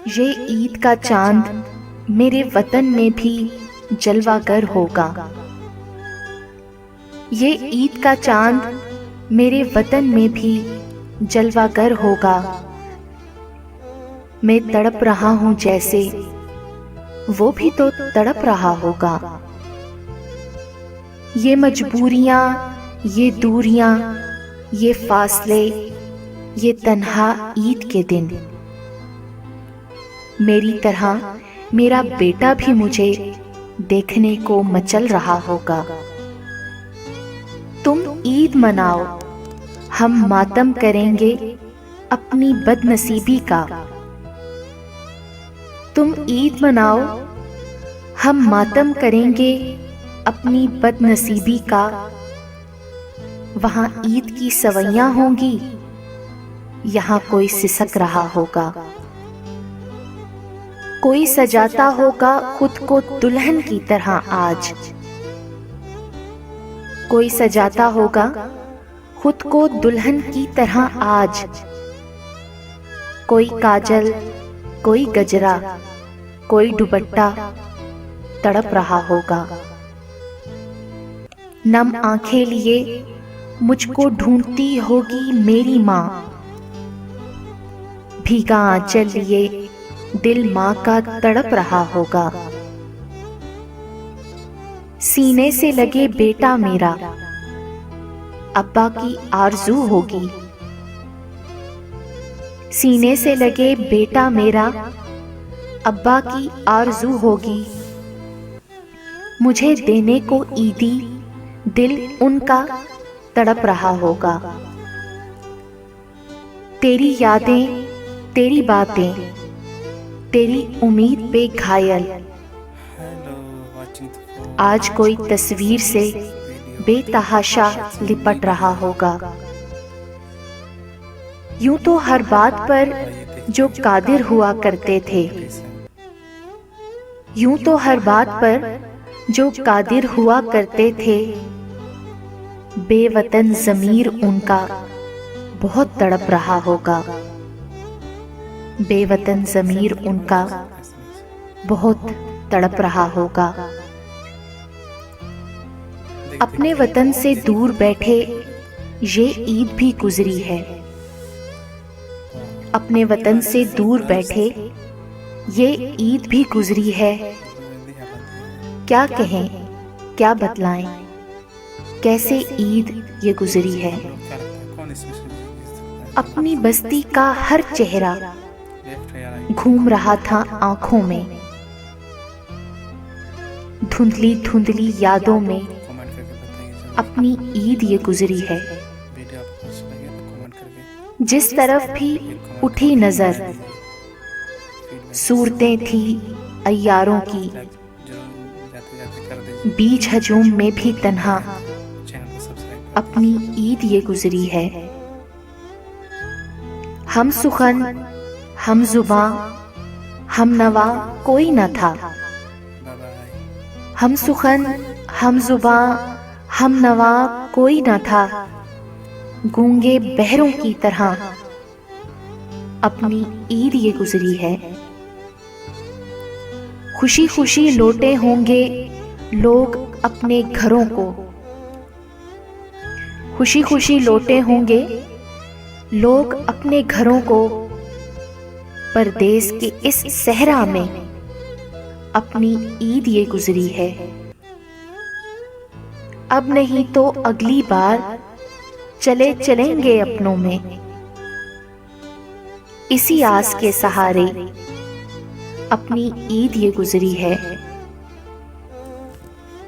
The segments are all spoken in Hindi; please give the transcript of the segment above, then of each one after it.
ये ईद का चांद मेरे वतन में भी जलवागर होगा। ये ईद का चांद मेरे वतन में भी जलवागर होगा। मैं तड़प रहा हूँ जैसे वो भी तो तड़प रहा होगा। ये मजबूरियाँ, ये दूरियाँ, ये फासले, ये तन्हा ईद के दिन, मेरी तरह मेरा बेटा भी मुझे देखने को मचल रहा होगा। तुम ईद मनाओ, हम मातम करेंगे अपनी बदनसीबी का। तुम ईद मनाओ, हम मातम करेंगे अपनी बदनसीबी का। वहां ईद की सवैयां होंगी, यहाँ कोई सिसक रहा होगा। कोई सजाता होगा खुद को दुल्हन की तरह आज। कोई सजाता होगा खुद को दुल्हन की तरह आज। कोई काजल, कोई गजरा, कोई दुपट्टा तड़प रहा होगा। नम आंखें लिए मुझको ढूंढती होगी मेरी माँ। भीगा आंचल लिए दिल माँ का तड़प रहा होगा। सीने से लगे बेटा मेरा, अब्बा की आरज़ू होगी। सीने से लगे बेटा मेरा, अब्बा की आरज़ू होगी। मुझे देने को ईदी दिल उनका तड़प रहा होगा। तेरी यादें, तेरी बातें, तेरी उम्मीद पे घायल, आज कोई तस्वीर से बेतहाशा लिपट रहा होगा। यूं तो हर बात पर जो कादिर हुआ करते थे, यूं तो हर बात पर जो कादिर हुआ करते थे, बेवतन ज़मीर उनका बहुत तड़प रहा होगा। बेवतन ज़मीर उनका बहुत तड़प रहा होगा। अपने वतन से दूर बैठे ये ईद भी गुजरी है। अपने वतन से दूर बैठे ये ईद भी गुजरी है। क्या कहें, क्या बतलाएं, कैसे ईद ये गुजरी है। अपनी बस्ती का हर चेहरा घूम रहा था आंखों में। धुंधली धुंधली यादों में अपनी ईद ये गुजरी है। जिस तरफ भी उठी नजर सूरतें थी अय्यारों की। बीच हजूम में भी तन्हा अपनी ईद ये गुजरी है। हम सुखन, हम जुबां, हम नवा कोई न था। हम सुखन, हम जुबां, हम नवा कोई न था। गूंगे बहरों की तरह अपनी ईद ये गुजरी है। खुशी खुशी लौटे होंगे लोग अपने घरों को। खुशी खुशी लौटे होंगे लोग अपने घरों को। परदेस के इस सहरा में अपनी ईद ये गुजरी है। अब नहीं तो अगली बार चले चलेंगे अपनों में। इसी आस के सहारे अपनी ईद ये गुजरी है।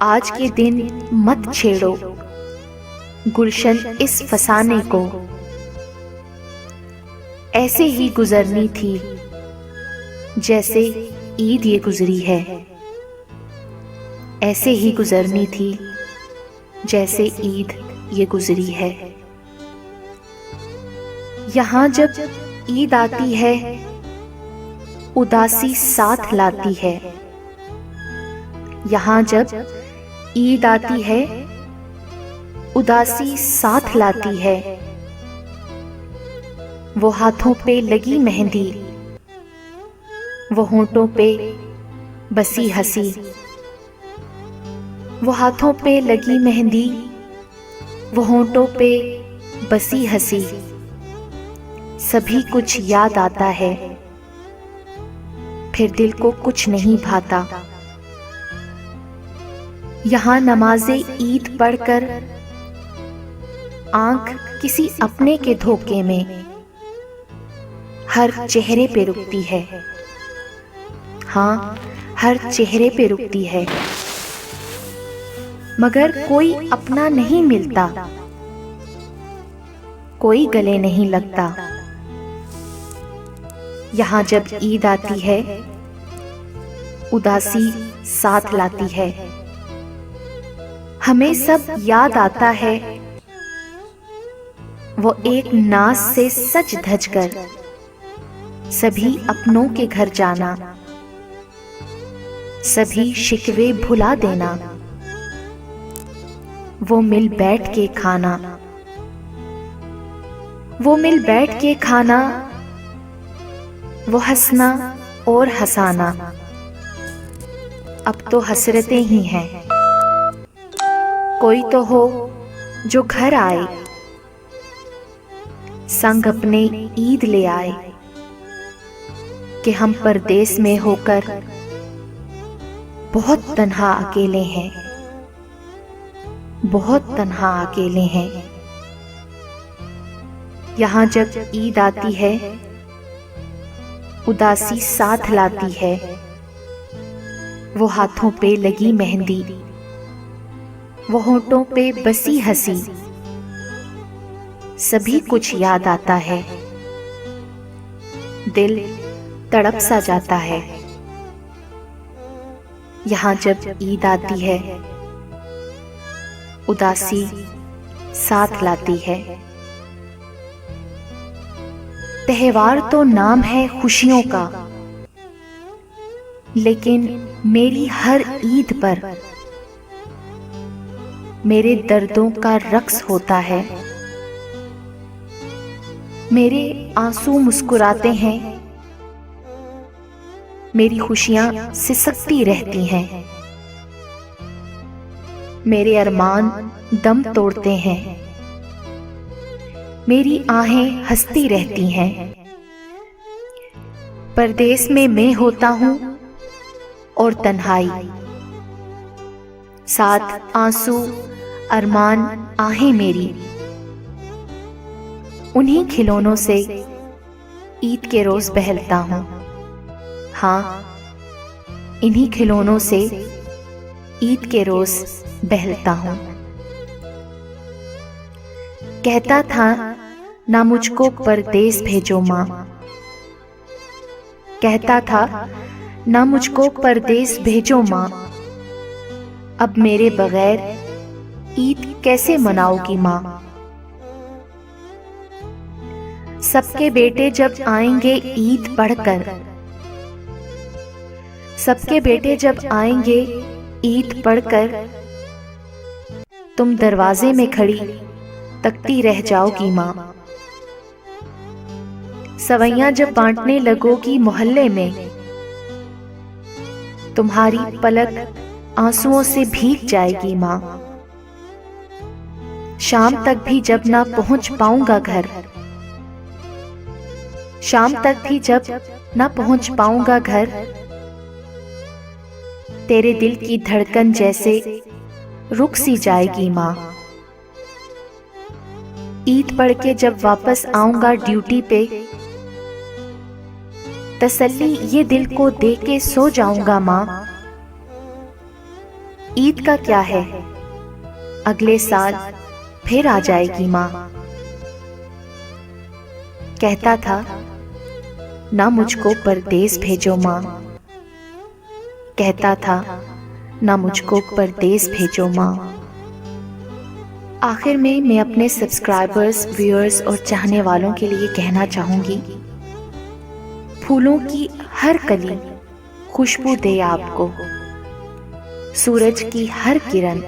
आज के दिन मत छेड़ो गुलशन इस फसाने को। ऐसे ही गुजरनी थी जैसे ईद ये गुजरी है। ऐसे ही गुजरनी थी जैसे ईद ये गुजरी है। यहाँ जब ईद आती है उदासी साथ लाती है। यहाँ जब ईद आती है उदासी साथ लाती है। वो हाथों पे लगी मेहंदी वो होंठों पे बसी हंसी, वो हाथों पे लगी मेहंदी, वो होंठों पे बसी हंसी, सभी कुछ याद आता है, फिर दिल को कुछ नहीं भाता। यहाँ नमाज़े ईद पढ़कर आंख किसी अपने के धोखे में हर चेहरे पे रुकती है। हाँ, हर चेहरे पे रुकती है, मगर कोई अपना नहीं मिलता, कोई गले नहीं लगता। यहाँ जब ईद आती है, उदासी साथ लाती है। हमें सब याद आता है, वो एक नाज से सज धज कर सभी अपनों के घर जाना, सभी शिकवे भुला देना, वो मिल बैठ के खाना, वो मिल बैठ के खाना, वो हंसना और हंसाना। अब तो हसरतें ही हैं, कोई तो हो जो घर आए, संग अपने ईद ले आए, कि हम परदेस में होकर बहुत तन्हा अकेले हैं, बहुत तन्हा अकेले हैं। यहाँ जब ईद आती है, उदासी साथ लाती है। वो हाथों पे लगी मेहंदी, वो होंठों पे बसी हंसी, सभी कुछ याद आता है, दिल तड़प सा जाता है। यहाँ जब ईद आती है, उदासी साथ लाती है। त्योहार तो नाम है खुशियों का, लेकिन मेरी हर ईद पर मेरे दर्दों का रक्स होता है। मेरे आंसू मुस्कुराते हैं, मेरी खुशियां सिसकती रहती हैं, मेरे अरमान दम तोड़ते हैं, मेरी आहें हंसती रहती हैं। परदेस में मैं होता हूं और तन्हाई, साथ आंसू अरमान आहें मेरी, उन्हीं खिलौनों से ईद के रोज बहलता हूं। हाँ, इन्हीं खिलौनों से ईद के रोज बहलता हूं। कहता था ना मुझको परदेस भेजो माँ, कहता था ना मुझको परदेस भेजो माँ, अब मेरे बगैर ईद कैसे मनाओगी माँ। सबके बेटे जब आएंगे ईद पढ़कर, सबके बेटे जब आएंगे ईद पढ़कर, तुम दरवाजे में खड़ी तकती रह जाओगी माँ। सवैयां जब बांटने लगोगी मोहल्ले में, तुम्हारी पलक आंसुओं से भीग जाएगी माँ। शाम तक भी जब ना पहुंच पाऊंगा घर, शाम तक भी जब ना पहुंच पाऊंगा घर, तेरे दिल की धड़कन जैसे रुक सी जाएगी माँ। ईद पढ़ के जब वापस आऊंगा ड्यूटी पे, तसल्ली ये दिल को दे के सो जाऊंगा माँ। ईद का क्या है, अगले साल फिर आ जाएगी माँ। कहता था ना मुझको परदेस भेजो माँ, कहता था ना मुझको परदेस भेजो माँ। आखिर में मैं अपने सब्सक्राइबर्स, व्यूअर्स और चाहने वालों के लिए कहना चाहूंगी, फूलों की हर कली खुशबू दे आपको, सूरज की हर किरण